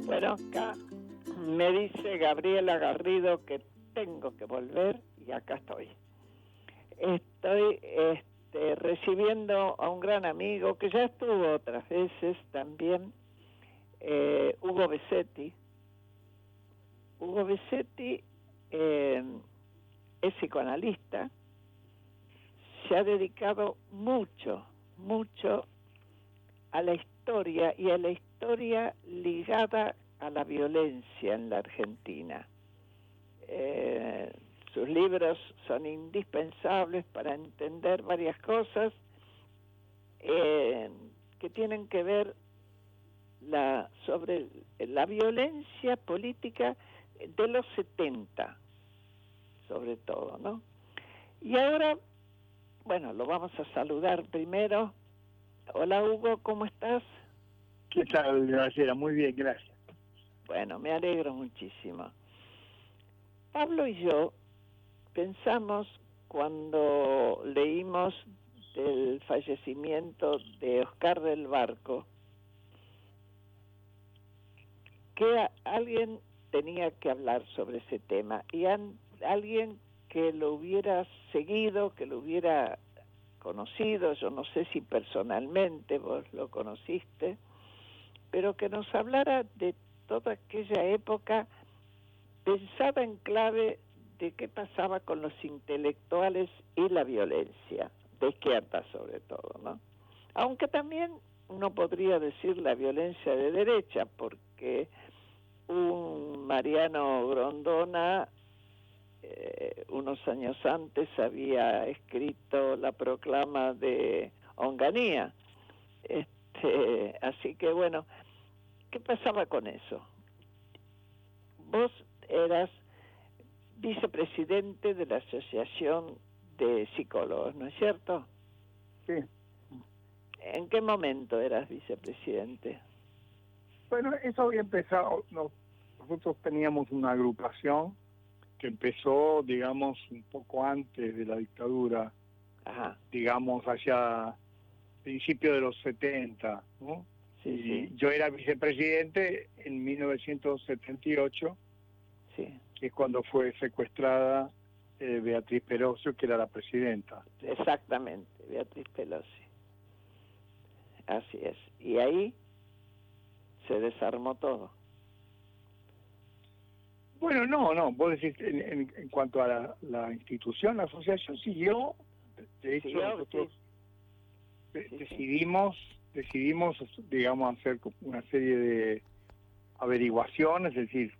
Bueno, acá me dice Gabriela Garrido que tengo que volver y acá estoy. Estoy recibiendo a un gran amigo que ya estuvo otras veces también, Hugo Besetti. Hugo Besetti es psicoanalista, se ha dedicado mucho a la historia y a la historia ligada a la violencia en la Argentina. Sus libros son indispensables para entender varias cosas que tienen que ver sobre la violencia política de los 70, sobre todo, ¿no? Y ahora, bueno, lo vamos a saludar primero. Hola Hugo, ¿cómo estás? ¿Qué tal, Graciela? Muy bien, gracias. Bueno, me alegro muchísimo. Pablo y yo pensamos cuando leímos del fallecimiento de Oscar del Barco que alguien tenía que hablar sobre ese tema y alguien que lo hubiera seguido, que lo hubiera conocido, yo no sé si personalmente vos lo conociste, pero que nos hablara de toda aquella época pensada en clave de qué pasaba con los intelectuales y la violencia, de izquierda sobre todo, ¿no? Aunque también uno podría decir la violencia de derecha, porque un Mariano Grondona unos años antes había escrito la proclama de Onganía. Así que bueno, ¿qué pasaba con eso? Vos eras vicepresidente de la Asociación de Psicólogos, ¿no es cierto? Sí. ¿En qué momento eras vicepresidente? Bueno, eso había empezado, nosotros teníamos una agrupación que empezó, digamos, un poco antes de la dictadura, Ajá. digamos, hacia principios de los 70, ¿no? Sí, y sí. yo era vicepresidente en 1978, Sí. que es cuando fue secuestrada Beatriz Peroso, que era la presidenta. Exactamente, Beatriz Pelosi. Así es. Y ahí se desarmó todo. Bueno, no, vos decís, en cuanto a la institución, la asociación siguió, de hecho ¿Siguió? nosotros Sí. decidimos, digamos, hacer una serie de averiguaciones, es decir,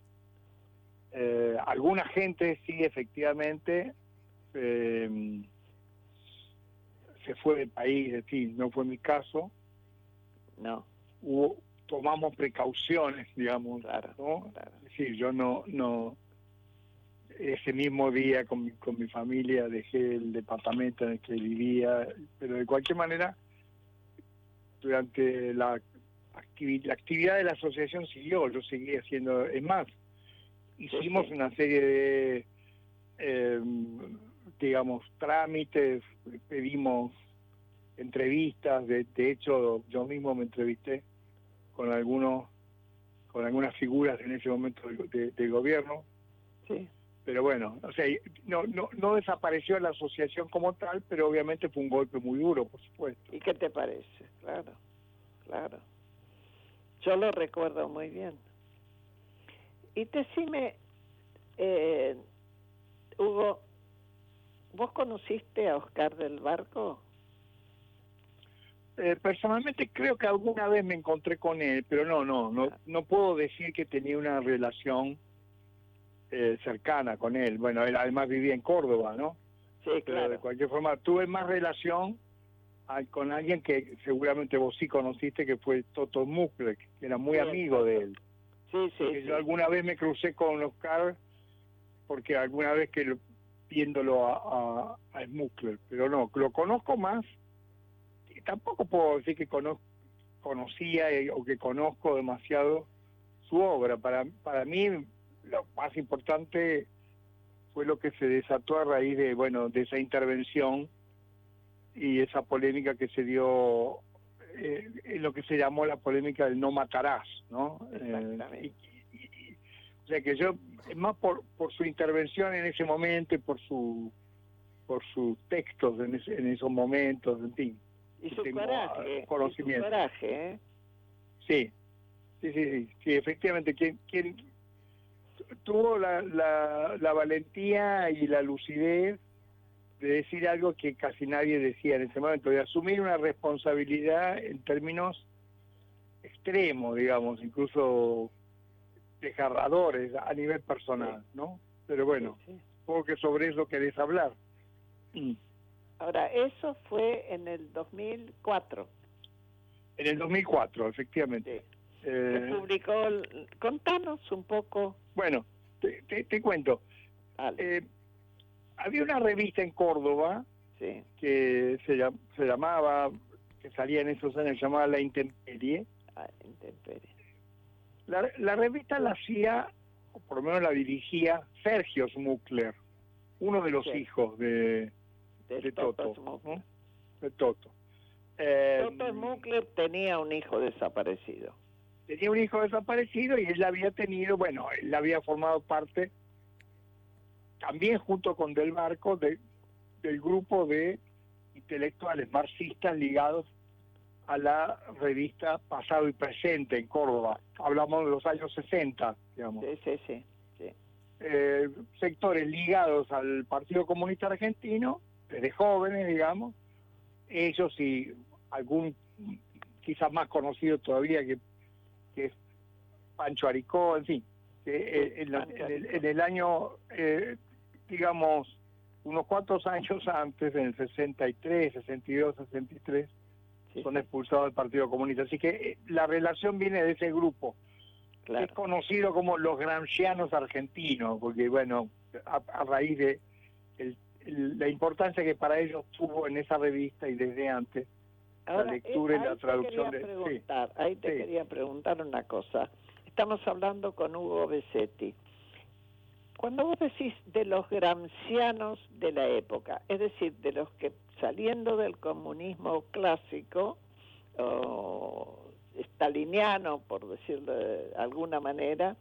alguna gente sí efectivamente se fue del país, es decir, no fue mi caso. No. Tomamos precauciones, digamos, Claro, ¿no? claro. Es decir, yo no ese mismo día con mi familia dejé el departamento en el que vivía, pero de cualquier manera durante la actividad de la asociación siguió, yo seguí haciendo, es más, hicimos Sí. una serie de digamos, trámites, pedimos entrevistas, de hecho yo mismo me entrevisté con algunas figuras en ese momento del gobierno. Sí. Pero bueno, o sea, no desapareció la asociación como tal, pero obviamente fue un golpe muy duro, por supuesto. ¿Y qué te parece? Claro. Yo lo recuerdo muy bien. Y decime, Hugo, ¿vos conociste a Oscar del Barco? Personalmente creo que alguna vez me encontré con él, pero no puedo decir que tenía una relación cercana con él. Bueno, él además vivía en Córdoba, ¿no? Sí, pero claro. de cualquier forma tuve más relación con alguien que seguramente vos sí conociste, que fue Toto Smuckler, que era muy amigo de él. Sí. Yo alguna vez me crucé con Oscar, porque alguna vez viéndolo a Smuckler, pero no, lo conozco más, y tampoco puedo decir que conocía o que conozco demasiado su obra. Para mí lo más importante fue lo que se desató a raíz de esa intervención y esa polémica que se dio en lo que se llamó la polémica del no matarás, ¿no? Exactamente. O sea que yo, más por su intervención en ese momento y por sus textos en esos momentos, en fin. Y su tengo coraje, conocimiento. y su coraje, ¿eh? Sí, sí, efectivamente, quien tuvo la valentía y la lucidez de decir algo que casi nadie decía en ese momento, de asumir una responsabilidad en términos extremos, digamos, incluso desgarradores a nivel personal, ¿no? Pero bueno, Sí. supongo que sobre eso querés hablar. Ahora, eso fue en el 2004. En el 2004, efectivamente. Sí. Se publicó, contanos un poco. Bueno, te cuento. Había una revista en Córdoba, sí, que se llamaba, que salía en esos años, llamaba La Intemperie. Intemperie. La revista la hacía, o por lo menos la dirigía, Sergio Smukler, uno de los hijos de Toto, ¿no? De Toto. Toto Smukler tenía un hijo desaparecido. Tenía un hijo desaparecido y él había tenido, bueno, él había formado parte, también junto con Del Barco, del grupo de intelectuales marxistas ligados a la revista Pasado y Presente en Córdoba. Hablamos de los años 60, digamos. Sí. Sectores ligados al Partido Comunista Argentino, desde jóvenes, digamos, ellos y algún quizás más conocido todavía que es Pancho Aricó, en fin, que en el año, digamos, unos cuantos años antes, en el 63, 62, 63, son expulsados del Partido Comunista. Así que la relación viene de ese grupo, que es conocido como los gramscianos argentinos, porque, bueno, a raíz de la importancia que para ellos tuvo en esa revista y desde antes, ahora, la lectura y la traducción de... quería preguntar una cosa. Estamos hablando con Hugo Besetti. Cuando vos decís de los gramscianos de la época, es decir, de los que saliendo del comunismo clásico, o staliniano, por decirlo de alguna manera,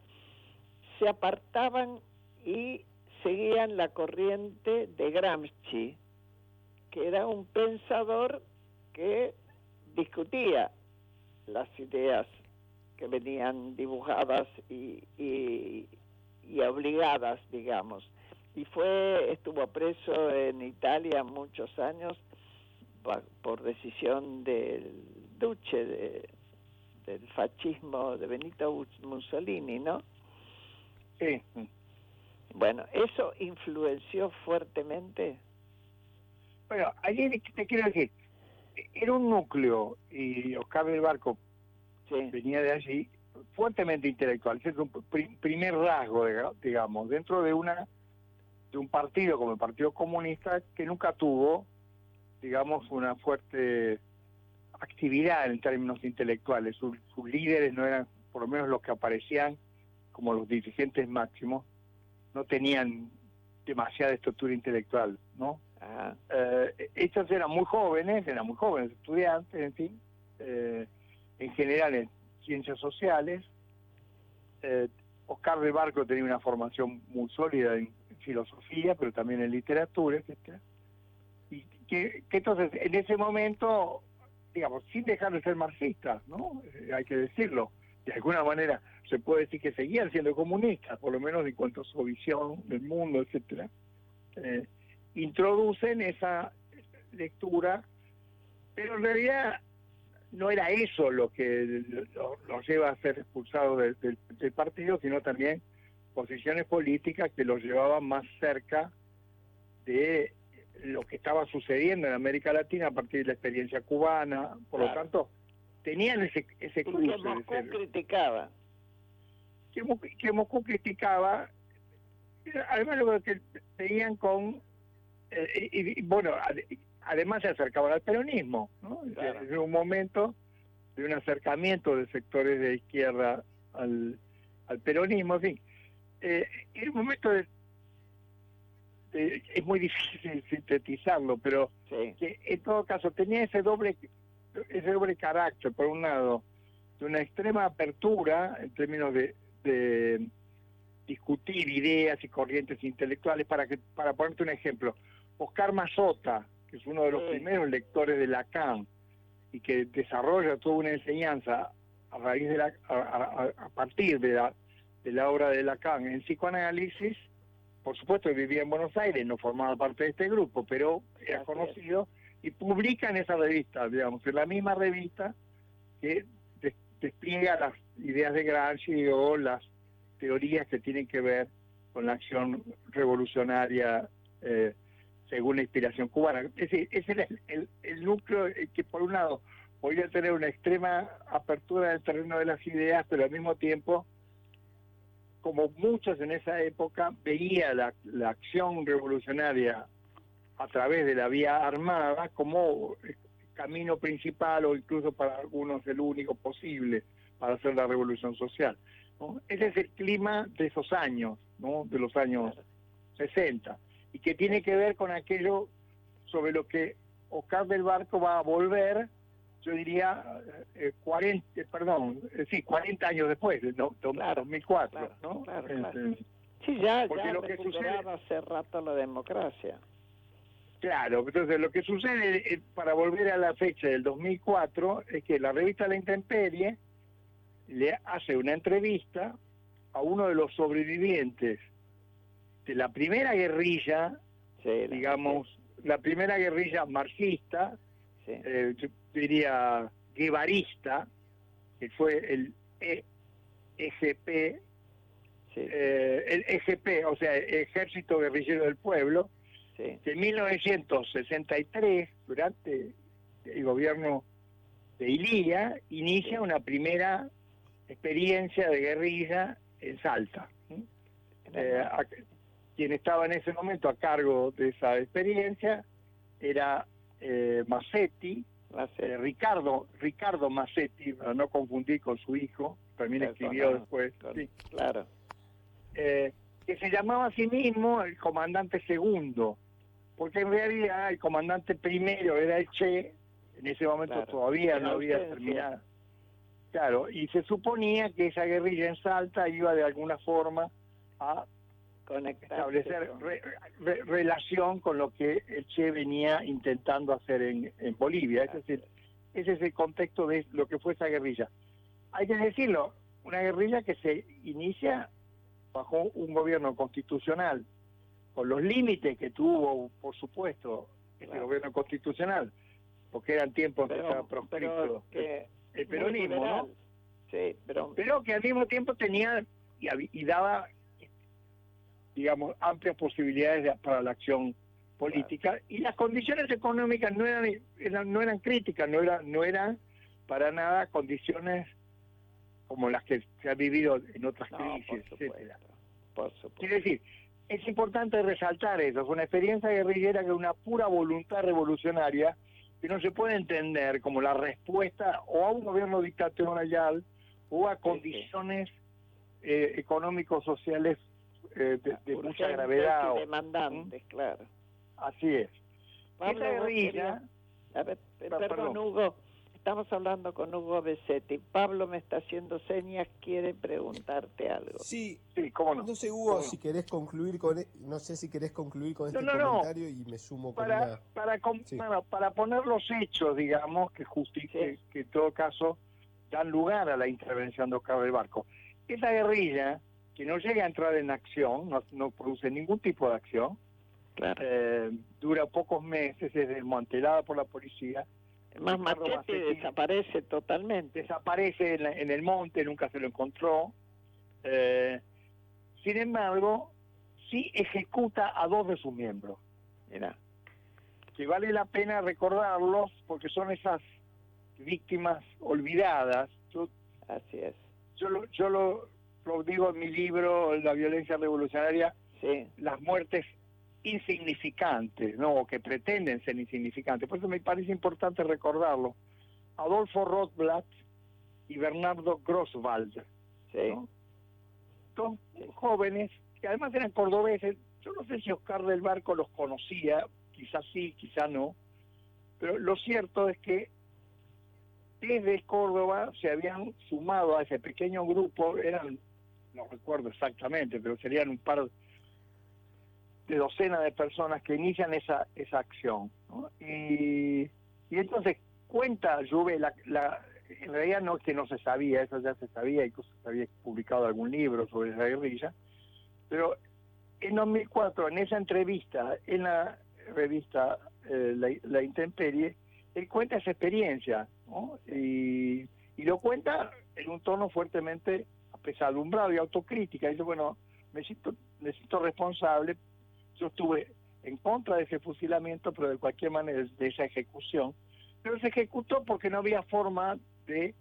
se apartaban y seguían la corriente de Gramsci, que era un pensador que discutía las ideas que venían dibujadas y obligadas, digamos. Y estuvo preso en Italia muchos años por decisión del Duce, del fascismo de Benito Mussolini, ¿no? Sí. Bueno, ¿eso influenció fuertemente? Bueno, allí te quiero decir, era un núcleo, y Oscar del Barco venía de allí, fuertemente intelectual. Ese es un primer rasgo, digamos, dentro de un partido como el Partido Comunista, que nunca tuvo, digamos, una fuerte actividad en términos intelectuales. Sus líderes no eran, por lo menos los que aparecían como los dirigentes máximos, no tenían demasiada estructura intelectual, ¿no? Estos eran muy jóvenes, estudiantes, en fin, en general en ciencias sociales. Oscar del Barco tenía una formación muy sólida en filosofía, pero también en literatura, etcétera. Y que entonces, en ese momento, digamos, sin dejar de ser marxistas, ¿no? Hay que decirlo. De alguna manera se puede decir que seguían siendo comunistas, por lo menos en cuanto a su visión del mundo, etcétera. Introducen esa lectura, pero en realidad no era eso lo que los lleva a ser expulsados del partido, sino también posiciones políticas que los llevaban más cerca de lo que estaba sucediendo en América Latina a partir de la experiencia cubana. Por lo tanto, tenían ese cruce. Que Moscú criticaba. Que Moscú criticaba, además lo que veían con... bueno, además se acercaban al peronismo, ¿no? Es un momento de un acercamiento de sectores de izquierda al peronismo, en fin. Es un momento es muy difícil sintetizarlo, pero que en todo caso tenía ese doble ese doble carácter, por un lado, de una extrema apertura en términos de discutir ideas y corrientes intelectuales. Para ponerte un ejemplo, Oscar Mazota, que es uno de los primeros lectores de Lacan y que desarrolla toda una enseñanza a raíz de a partir de la obra de Lacan en psicoanálisis. Por supuesto, vivía en Buenos Aires, no formaba parte de este grupo, pero era conocido y publica en esa revista, digamos, en la misma revista que despliega las ideas de Gramsci o las teorías que tienen que ver con la acción revolucionaria según la inspiración cubana. Es decir, ese es el núcleo que, por un lado, podía tener una extrema apertura del terreno de las ideas, pero al mismo tiempo, como muchos en esa época, veía la acción revolucionaria a través de la vía armada como camino principal, o incluso para algunos el único posible para hacer la revolución social, ¿no? Ese es el clima de esos años, ¿no? De los años 60, y que tiene que ver con aquello sobre lo que Oscar del Barco va a volver, yo diría, 40 años después, ¿no? 2004, ¿no? Claro. Sí, ya lo que sucede hace rato la democracia. Claro, entonces lo que sucede, para volver a la fecha del 2004, es que la revista La Intemperie le hace una entrevista a uno de los sobrevivientes de la primera guerrilla, la primera guerrilla marxista, yo diría guevarista, que fue el EGP, el EGP, o sea, Ejército Guerrillero del Pueblo, que en 1963, durante el gobierno de Ilía, inicia una primera experiencia de guerrilla en Salta. Quien estaba en ese momento a cargo de esa experiencia era Massetti, Ricardo Massetti, para no confundir con su hijo, también escribió después. Claro. Que se llamaba a sí mismo el comandante segundo, porque en realidad el comandante primero era el Che, en ese momento todavía no había terminado. Claro, y se suponía que esa guerrilla en Salta iba de alguna forma a establecer relación con lo que el Che venía intentando hacer en Bolivia. Ese es el contexto de lo que fue esa guerrilla. Hay que decirlo, una guerrilla que se inicia bajo un gobierno constitucional, con los límites que tuvo, por supuesto, ese gobierno constitucional, porque eran tiempos que estaba proscrito el peronismo, ¿no? Sí, pero que al mismo tiempo tenía y daba, digamos, amplias posibilidades para la acción política, y las condiciones económicas no eran críticas, no eran para nada condiciones como las que se han vivido en otras crisis, etcétera. Por supuesto. Quiere decir, es importante resaltar eso, es una experiencia guerrillera que es una pura voluntad revolucionaria que no se puede entender como la respuesta o a un gobierno dictatorial o a condiciones económico-sociales de mucha gravedad. Demandantes, claro. Así es. Pablo, esa guerrilla... Perdón, Hugo, estamos hablando con Hugo Besetti. Pablo me está haciendo señas, quiere preguntarte algo. Sí, cómo no. No sé, Hugo, si querés concluir con no sé si querés concluir con este comentario y me sumo con para poner los hechos, digamos, que en todo caso dan lugar a la intervención de Oscar del Barco. Esa guerrilla, que no llega a entrar en acción, no produce ningún tipo de acción, dura pocos meses, es desmantelada por la policía. Más Massetti desaparece totalmente. Desaparece en el monte, nunca se lo encontró. Sin embargo, sí ejecuta a 2 de sus miembros. Que vale la pena recordarlos porque son esas víctimas olvidadas. Así es. Yo lo digo en mi libro, La violencia revolucionaria, las muertes insignificantes, ¿no? O que pretenden ser insignificantes. Por eso me parece importante recordarlo. Adolfo Rothblatt y Bernardo Grosswald, ¿no? Dos jóvenes que además eran cordobeses. Yo no sé si Oscar del Barco los conocía, quizás sí, quizás no, pero lo cierto es que desde Córdoba se habían sumado a ese pequeño grupo, no recuerdo exactamente, pero serían un par de docenas de personas que inician esa acción, ¿no? Y entonces cuenta Juve, en realidad no es que no se sabía, eso ya se sabía, incluso se había publicado algún libro sobre esa guerrilla, pero en 2004, en esa entrevista, en la revista La Intemperie, él cuenta esa experiencia, ¿no? Y lo cuenta en un tono fuertemente apesadumbrado y autocrítica. Dice, bueno, me siento responsable, yo estuve en contra de ese fusilamiento, pero de cualquier manera de esa ejecución, pero se ejecutó porque no había forma de,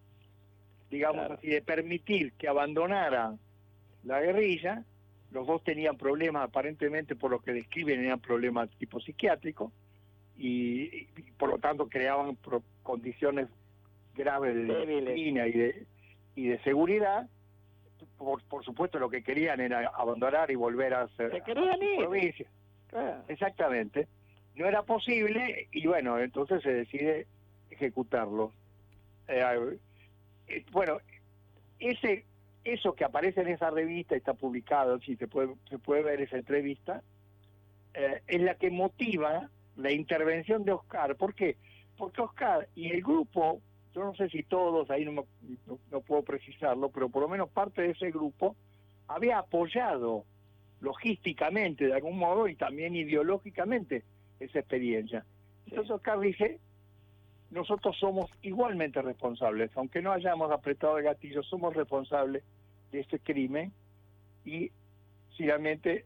digamos así, de permitir que abandonara la guerrilla. Los dos tenían problemas, aparentemente, por lo que describen, eran problemas tipo psiquiátrico, y por lo tanto creaban condiciones graves de disciplina y de seguridad. Por supuesto, lo que querían era abandonar y volver a hacer provincia. Claro. Exactamente. No era posible, y bueno, entonces se decide ejecutarlo. Bueno, eso que aparece en esa revista, está publicado, si se puede ver esa entrevista, es la que motiva la intervención de Oscar. ¿Por qué? Porque Oscar y el grupo, yo no sé si todos, ahí no puedo precisarlo, pero por lo menos parte de ese grupo había apoyado logísticamente de algún modo y también ideológicamente esa experiencia. Entonces Oscar dice, nosotros somos igualmente responsables, aunque no hayamos apretado el gatillo, somos responsables de este crimen, y finalmente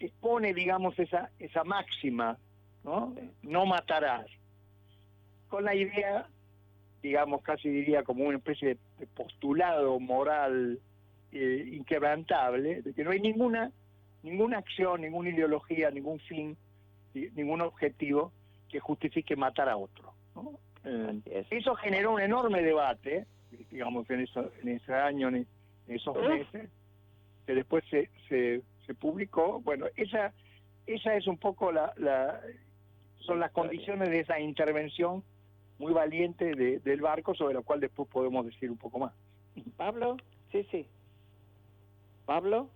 expone, digamos, esa máxima, ¿no? No matarás, con la idea, digamos, casi diría como una especie de postulado moral inquebrantable, de que no hay ninguna acción, ninguna ideología, ningún fin, ningún objetivo que justifique matar a otro, ¿no? Eso generó un enorme debate, digamos, en ese año, en esos meses, que después se publicó. Bueno, esa es un poco son las condiciones de esa intervención muy valiente del barco, sobre la cual después podemos decir un poco más. Pablo, sí. Pablo.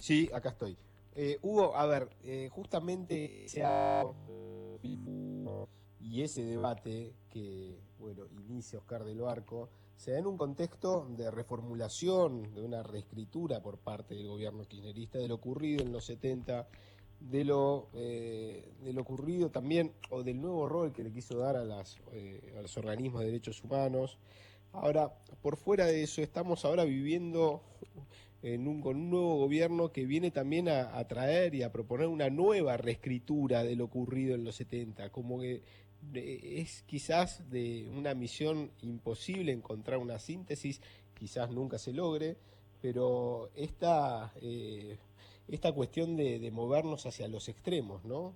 Sí, acá estoy. Hugo, a ver, justamente y ese debate que, bueno, inicia Oscar del Barco, se da en un contexto de reformulación, de una reescritura por parte del gobierno kirchnerista de lo ocurrido en los 70, de lo ocurrido también, o del nuevo rol que le quiso dar a los organismos de derechos humanos. Ahora, por fuera de eso, estamos ahora viviendo con un nuevo gobierno que viene también a traer y a proponer una nueva reescritura de lo ocurrido en los 70, como que es quizás de una misión imposible encontrar una síntesis, quizás nunca se logre, pero esta cuestión de movernos hacia los extremos, ¿no?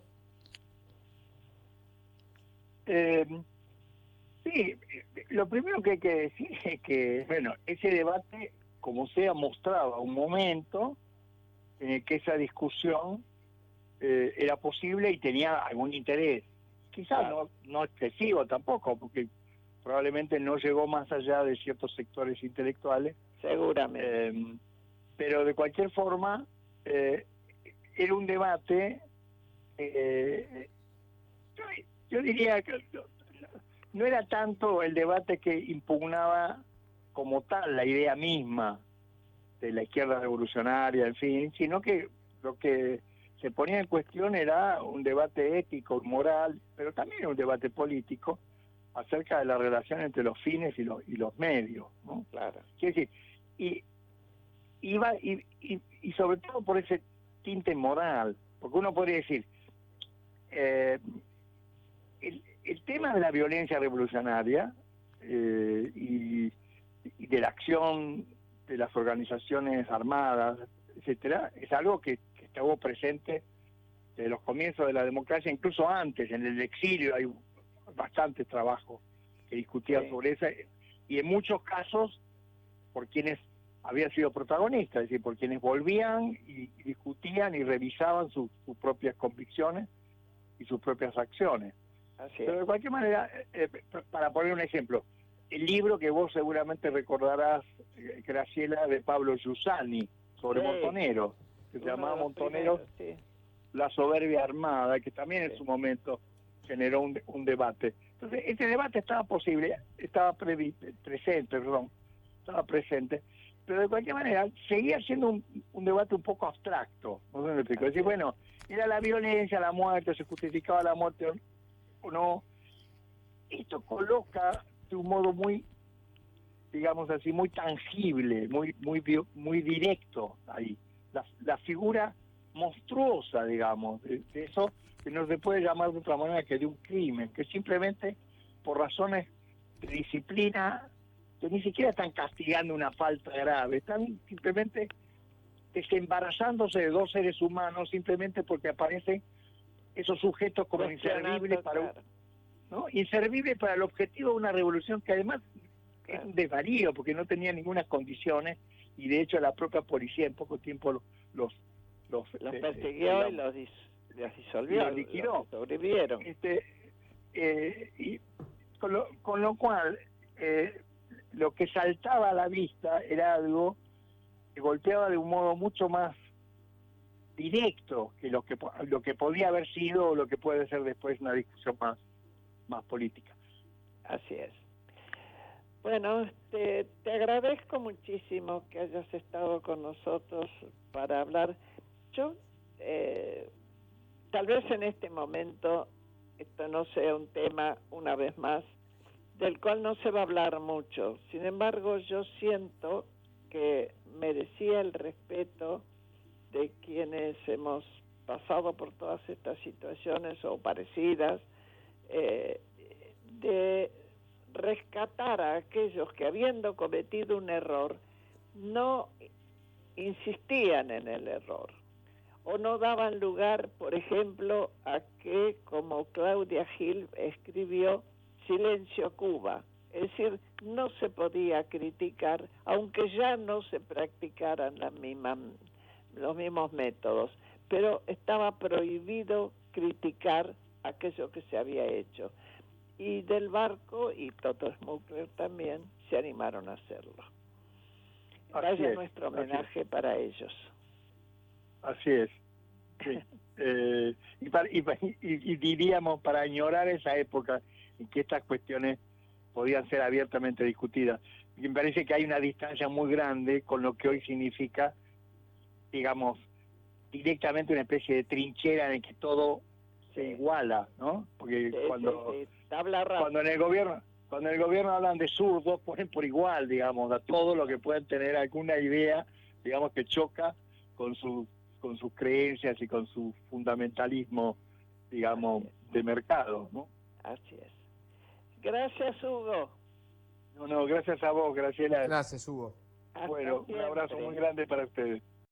Sí, lo primero que hay que decir es que, bueno, ese debate, como sea, mostraba un momento en el que esa discusión era posible y tenía algún interés. Quizás no excesivo tampoco, porque probablemente no llegó más allá de ciertos sectores intelectuales. Seguramente. Pero de cualquier forma, era un debate, yo diría que no era tanto el debate que impugnaba como tal la idea misma de la izquierda revolucionaria, en fin, sino que lo que se ponía en cuestión era un debate ético, moral, pero también un debate político acerca de la relación entre los fines y los medios, ¿no? Claro. Quiere decir, y sobre todo por ese tinte moral, porque uno podría decir, el tema de la violencia revolucionaria y de la acción de las organizaciones armadas, etcétera, es algo que estuvo presente desde los comienzos de la democracia, incluso antes, en el exilio hay bastante trabajo que discutía sobre eso, y en muchos casos por quienes habían sido protagonistas, es decir, por quienes volvían y discutían y revisaban sus propias convicciones y sus propias acciones. Así Pero es. de cualquier manera, para poner un ejemplo, el libro que vos seguramente recordarás, Graciela, de Pablo Giussani, sobre Sí. Montonero, que se Uno llamaba de los Montonero, primeros, sí. la soberbia armada, que también en Sí. su momento generó un debate. Entonces, ese debate estaba presente, pero de cualquier manera seguía siendo un debate un poco abstracto, no sé si me explico. Es decir, bueno, era la violencia, la muerte, se justificaba la muerte o no. Esto coloca de un modo muy, digamos así, muy tangible, muy directo ahí, la figura monstruosa, digamos, de eso que no se puede llamar de otra manera que de un crimen, que simplemente por razones de disciplina, que ni siquiera están castigando una falta grave, están simplemente desembarazándose de dos seres humanos simplemente porque aparecen esos sujetos como inservibles para, ¿no? Inservibles para el objetivo de una revolución que además es un desvarío porque no tenía ninguna condiciones, y de hecho la propia policía en poco tiempo los persiguió y los disolvió, los liquidó. los sobrevivieron. Y con lo cual lo que saltaba a la vista era algo que golpeaba de un modo mucho más directo que lo que podía haber sido o lo que puede ser después una discusión más política. Así es. Bueno, te agradezco muchísimo que hayas estado con nosotros para hablar. Yo, tal vez en este momento, esto no sea un tema, una vez más, del cual no se va a hablar mucho. Sin embargo, yo siento que merecía el respeto de quienes hemos pasado por todas estas situaciones o parecidas, de rescatar a aquellos que, habiendo cometido un error, no insistían en el error o no daban lugar, por ejemplo, a que, como Claudia Gil escribió, silencio Cuba. Es decir, no se podía criticar, aunque ya no se practicaran los mismos métodos, pero estaba prohibido criticar aquello que se había hecho. Y Del Barco y Toto Schmuckler también se animaron a hacerlo. Vaya nuestro homenaje para ellos. Así es. Sí. Y diríamos, para añorar esa época en que estas cuestiones podían ser abiertamente discutidas. Y me parece que hay una distancia muy grande con lo que hoy significa, digamos, directamente una especie de trinchera en el que todo se iguala, ¿no? Porque cuando en el gobierno hablan de zurdos, ponen por igual, digamos, a todo lo que puedan tener alguna idea, digamos, que choca con sus creencias y con su fundamentalismo, digamos, de mercado, ¿no? Así es. Gracias, Hugo. No, gracias a vos, Graciela. Gracias, Hugo. Bueno, un abrazo muy grande para ustedes.